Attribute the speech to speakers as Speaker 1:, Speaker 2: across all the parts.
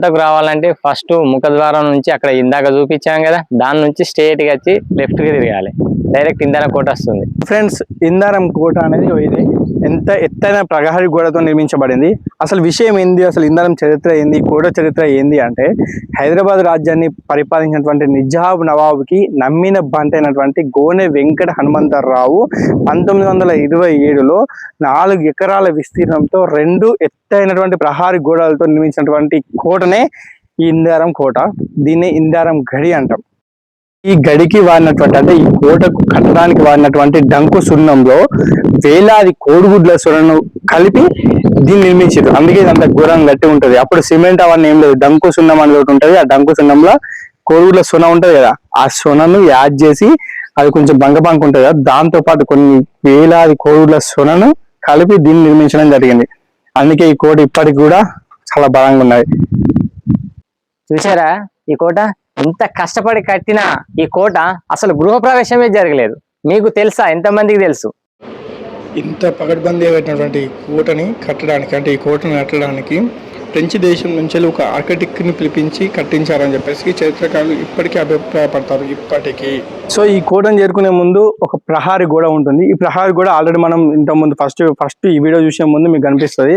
Speaker 1: కోటకు రావాలంటే ఫస్ట్ ముఖద్వారం నుంచి అక్కడ ఇందాక చూపించాం కదా, దాని నుంచి స్ట్రేట్ గా వచ్చి లెఫ్ట్ కి తిరగాలి, డైరెక్ట్ ఇందారం కోట వస్తుంది.
Speaker 2: ఫ్రెండ్స్, ఇందారం కోట అనేది ఇది ఎంత ఎత్తైన ప్రహరీ గోడతో నిర్మించబడింది. అసలు విషయం ఏంది, అసలు ఇందారం చరిత్ర ఏంది, కోట చరిత్ర ఏంది అంటే, హైదరాబాద్ రాజ్యాన్ని పరిపాలించినటువంటి నిజాం నవాబుకి నమ్మిన బంటైనటువంటి గోనె వెంకట హనుమంతరావు 1927లో 4 ఎకరాల విస్తీర్ణంతో 2 ఎత్తైనటువంటి ప్రహరీ గోడలతో నిర్మించినటువంటి కోటనే ఈ ఇందారం కోట. దీన్ని ఇందారం గడి అంటాం. ఈ గడికి వాడినటువంటి అంటే ఈ కోటకు కట్టడానికి వాడినటువంటి డంకు సున్నంలో వేలాది కోడిగుడ్ల సొనను కలిపి దీన్ని నిర్మించారు. అందుకే ఇదంతా ఘోరంగా గట్టి ఉంటుంది. అప్పుడు సిమెంట్ అవన్నీ ఏం లేదు, డంకు సున్నం అని ఒకటి ఉంటుంది. ఆ డంకు సున్నంలో కోడిగుడ్ల సొన ఉంటుంది కదా, ఆ సొనను యాడ్ చేసి అది కొంచెం బంక ఉంటుంది కదా, దాంతో పాటు కొన్ని వేలాది కోడిగుడ్ల సొనను కలిపి దీన్ని నిర్మించడం జరిగింది. అందుకే ఈ కోట ఇప్పటికి కూడా చాలా బలంగా ఉన్నది.
Speaker 1: చూసారా ఈ కోట ఎంత కష్టపడి కట్టినా ఈ కోట అసలు గృహప్రవేశమే జరగలేదు. మీకు తెలుసా? ఎంతమందికి తెలుసు?
Speaker 2: ఇంత పగడ్బందీ అయినటువంటి కోటని కట్టడానికి అంటే ఈ కోటను కట్టడానికి ఫ్రెంచ్ దేశం నుంచి ఒక ఆర్కిటెక్ట్ని పిలిపించి కట్టించారని చెప్పేసి చరిత్రకారులు ఇప్పటికీ అభిప్రాయపడతారు ఇప్పటికీ. సో ఈ కోటను చేరుకునే ముందు ఒక ప్రహారీ గోడ ఉంటుంది. ఈ ప్రహారీ గోడ ఆల్రెడీ మనం ఇంతకుముందు ఫస్ట్ ఈ వీడియో చూసే ముందు మీకు కనిపిస్తుంది.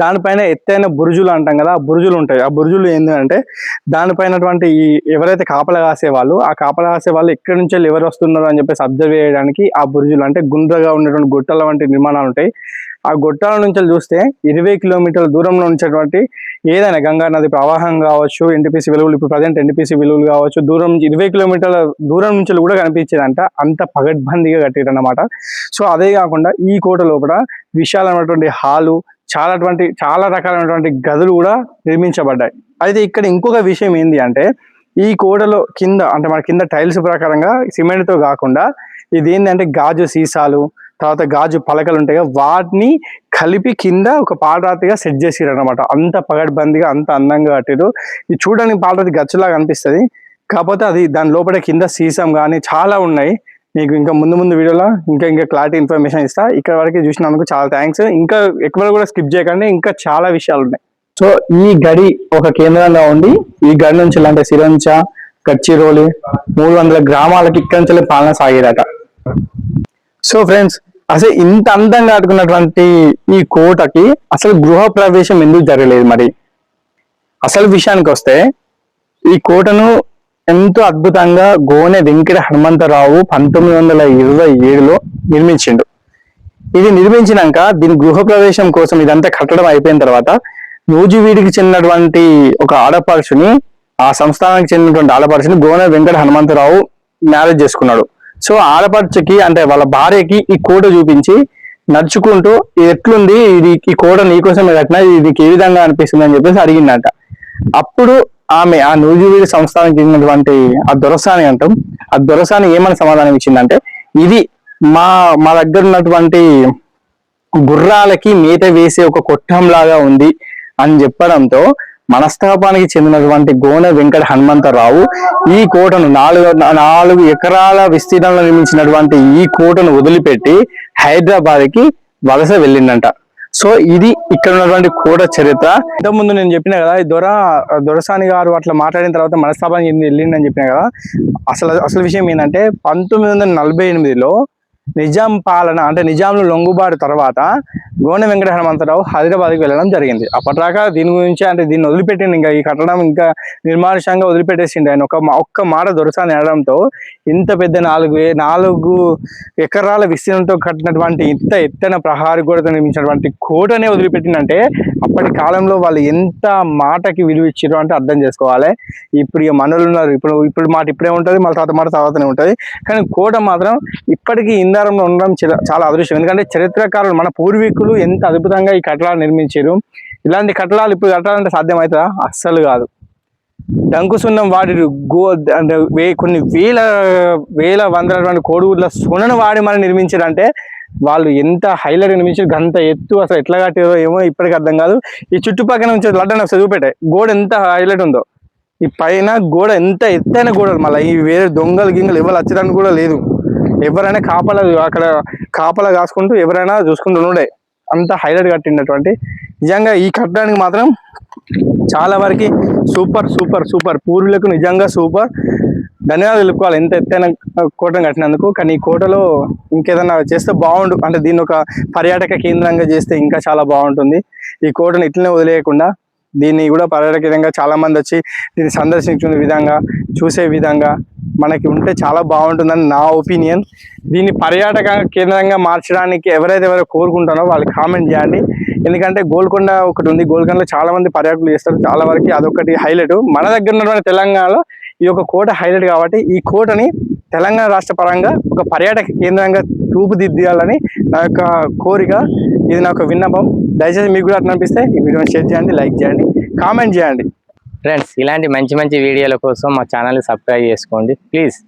Speaker 2: దానిపైన ఎత్తైన బురుజులు అంటాం కదా, ఆ బురుజులు ఉంటాయి. ఆ బురుజులు ఏంటంటే దానిపైనటువంటి ఈ ఎవరైతే కాపలా కాసే వాళ్ళు, ఆ కాపలా కాసే వాళ్ళు ఎక్కడి నుంచి ఎవరు వస్తున్నారు అని చెప్పేసి అబ్జర్వ్ చేయడానికి ఆ బురుజులు అంటే గుండ్రగా ఉన్నటువంటి గుట్టల వంటి నిర్మాణాలు ఉంటాయి. ఆ గుట్టాల నుంచి చూస్తే 20 కిలోమీటర్ల దూరంలో ఉంచేటువంటి ఏదైనా గంగా నది ప్రవాహం కావచ్చు, ఎన్టీపీసీ విలువలు, ఇప్పుడు ప్రజెంట్ ఎన్టీపీసీ విలువలు కావచ్చు, దూరం నుంచి 20 కిలోమీటర్ల దూరం నుంచి కూడా కనిపించేదంట. అంత పగడ్బందీగా కట్టారన్నమాట. సో అదే కాకుండా ఈ కోట లోపల విశాలమైనటువంటి హాలు, చాలా రకాలైనటువంటి గదులు కూడా నిర్మించబడ్డాయి. అయితే ఇక్కడ ఇంకొక విషయం ఏంటి అంటే, ఈ కోటలో కింద అంటే మన కింద టైల్స్ ప్రకారంగా సిమెంట్తో కాకుండా ఇది ఏంటంటే గాజు సీసాలు, తర్వాత గాజు పలకలు ఉంటాయి కదా, వాటిని కలిపి కింద ఒక పాలరాతిగా సెట్ చేసిరు అనమాట. అంత పగడ్బందీగా అంత అందంగా కట్టారు. ఇది చూడడానికి పాలరాతి గచ్చులాగా అనిపిస్తుంది, కాకపోతే అది దాని లోపల కింద సీసం కానీ చాలా ఉన్నాయి. మీకు ఇంకా ముందు వీడియోలో ఇంకా క్లారిటీ ఇన్ఫర్మేషన్ ఇస్తా. ఇక్కడ వరకు చూసినందుకు చాలా థ్యాంక్స్. ఇంకా ఎక్కువ కూడా స్కిప్ చేయకండి, ఇంకా చాలా విషయాలు ఉన్నాయి. సో ఈ గడి ఒక కేంద్రంగా ఉండి ఈ గడి నుంచి అంటే సిరంచ, గచ్చిరోలి 300 గ్రామాలకి ఇక్కడి నుంచి పాలన సాగేదట. సో ఫ్రెండ్స్, అసలు ఇంత అందంగా కట్టుకున్నటువంటి ఈ కోటకి అసలు గృహ ప్రవేశం ఎందుకు జరగలేదు? మరి అసలు విషయానికి వస్తే ఈ కోటను ఎంతో అద్భుతంగా గోనె వెంకట హనుమంతరావు 1927లో నిర్మించిండు. ఇది నిర్మించినాక దీని గృహ ప్రవేశం కోసం ఇదంతా కట్టడం అయిపోయిన తర్వాత నూజివీడికి చెందినటువంటి ఒక ఆడపడుచుని, ఆ సంస్థానానికి చెందినటువంటి ఆడపడుచుని గోనె వెంకట హనుమంతరావు మ్యారేజ్ చేసుకున్నాడు. సో ఆడపడుచుకి అంటే వాళ్ళ భార్యకి ఈ కోట చూపించి నడుచుకుంటూ ఎట్లుంది ఇది, ఈ కోట నీకోసమే కట్టినా, ఇది నీకు ఏ విధంగా అనిపిస్తుంది అని చెప్పేసి అడిగిందట. అప్పుడు ఆమె ఆ నూజివీడి సంస్థానానికి చెందినటువంటి ఆ దొరసాని అంటాం, ఆ దొరసాని ఏమని సమాధానం ఇచ్చిందంటే, ఇది మా దగ్గర ఉన్నటువంటి గుర్రాలకి మేత వేసే ఒక కొట్టంలాగా ఉంది అని చెప్పడంతో మనస్తాపానికి చెందినటువంటి గోనె వెంకట హనుమంతరావు ఈ కోటను 4 ఎకరాల విస్తీర్ణంలో నిర్మించినటువంటి ఈ కోటను వదిలిపెట్టి హైదరాబాద్కి వలస వెళ్ళిందంట. సో ఇది ఇక్కడ ఉన్నటువంటి కోట చరిత్ర. ఇంతకుముందు నేను చెప్పినా కదా, దొరసాని గారు అట్లా మాట్లాడిన తర్వాత మనస్తాపానికి వెళ్ళిందని చెప్పినా కదా. అసలు విషయం ఏంటంటే 1948లో నిజాం పాలన అంటే నిజాంలు లొంగుబాటు తర్వాత గోనె వెంకట హనుమంతరావు హైదరాబాద్కి వెళ్ళడం జరిగింది. అప్పటిదాకా దీని గురించి అంటే దీన్ని వదిలిపెట్టింది, ఇంకా ఈ కట్టడం ఇంకా నిర్మానుషంగా వదిలిపెట్టేసిండు ఆయన. ఒక్క మాట దొరసాని అనడంతో ఇంత పెద్ద 4 ఎకరాల విస్తీర్ణంతో కట్టినటువంటి ఇంత ఎత్తైన ప్రహారీ గోడతో నిర్మించినటువంటి కోటనే వదిలిపెట్టిందంటే అప్పటి కాలంలో వాళ్ళు ఎంత మాటకి విలువ ఇచ్చారో అంటే అర్థం చేసుకోవాలి. ఇప్పుడు ఇక మనలు ఉన్నారు, ఇప్పుడు మాట ఇప్పుడే ఉంటుంది, మళ్ళీ తర్వాతనే ఉంటుంది. కానీ కోట మాత్రం ఇప్పటికీ ఇందారంలో ఉండడం చాలా అదృష్టం. ఎందుకంటే చరిత్రకారులు మన పూర్వీకులు ఎంత అద్భుతంగా ఈ కట్టడాలు నిర్మించారు. ఇలాంటి కట్టడాలు ఇప్పుడు కట్టాలంటే సాధ్యమవుతుందా? అస్సలు కాదు. డంకు సున్నం వాడి అంటే కొన్ని వేల వందల కోడిగుడ్ల సొనను వాడి మనం నిర్మించారంటే వాళ్ళు ఎంత హైలైట్ నిర్మించారు, గంత ఎత్తు అసలు ఎట్లా కట్టారో ఏమో ఇప్పటికీ అర్థం కాదు. ఈ చుట్టుపక్కల నుంచి లడ్డను ఒకసారి చూపెట్టే గోడ ఎంత హైలైట్ ఉందో, ఈ పైన గోడ ఎంత ఎత్తైన గోడలు, మళ్ళీ ఈ వేరే గింగలు ఎవరు వచ్చడానికి కూడా లేదు. ఎవరైనా అక్కడ కాపలా కాసుకుంటూ ఎవరైనా చూసుకుంటూ ఉండే, అంత హైలైట్ కట్టినటువంటి. నిజంగా ఈ కట్టడానికి మాత్రం చాలా వరకు సూపర్ సూపర్ సూపర్, పూర్వీకులకు నిజంగా సూపర్. ధన్యవాదాలు తెలుపుకోవాలి ఎంత ఎత్తైన కోటను కట్టినందుకు. కానీ ఈ కోటలో ఇంకేదైనా చేస్తే బాగుండు, అంటే దీన్ని ఒక పర్యాటక కేంద్రంగా చేస్తే ఇంకా చాలా బాగుంటుంది. ఈ కోటను ఇట్లనే వదిలేయకుండా దీన్ని కూడా పర్యాటక కేంద్రంగా చాలా మంది వచ్చి దీన్ని సందర్శించుకునే విధంగా, చూసే విధంగా మనకి ఉంటే చాలా బాగుంటుందని నా ఒపీనియన్. దీన్ని పర్యాటక కేంద్రంగా మార్చడానికి ఎవరైతే కోరుకుంటారో వాళ్ళు కామెంట్ చేయండి. ఎందుకంటే గోల్కొండ ఒకటి ఉంది, గోల్కొండలో చాలా మంది పర్యాటకులు చేస్తారు, చాలా వరకు అదొకటి హైలైట్. మన దగ్గర ఉన్నటువంటి తెలంగాణలో ఈ యొక్క కోట హైలైట్ కాబట్టి ఈ కోటని తెలంగాణ రాష్ట్ర పరంగా ఒక పర్యాటక కేంద్రంగా రూపుదిద్దాలని నా యొక్క కోరిక, ఇది నా యొక్క విన్నపం. దయచేసి మీకు కూడా అట్లా అనిపిస్తే ఈ వీడియోని షేర్ చేయండి, లైక్ చేయండి, కామెంట్ చేయండి.
Speaker 1: ఫ్రెండ్స్, ఇలాంటి మంచి మంచి వీడియోల కోసం మా ఛానల్ని సబ్స్క్రైబ్ చేసుకోండి ప్లీజ్.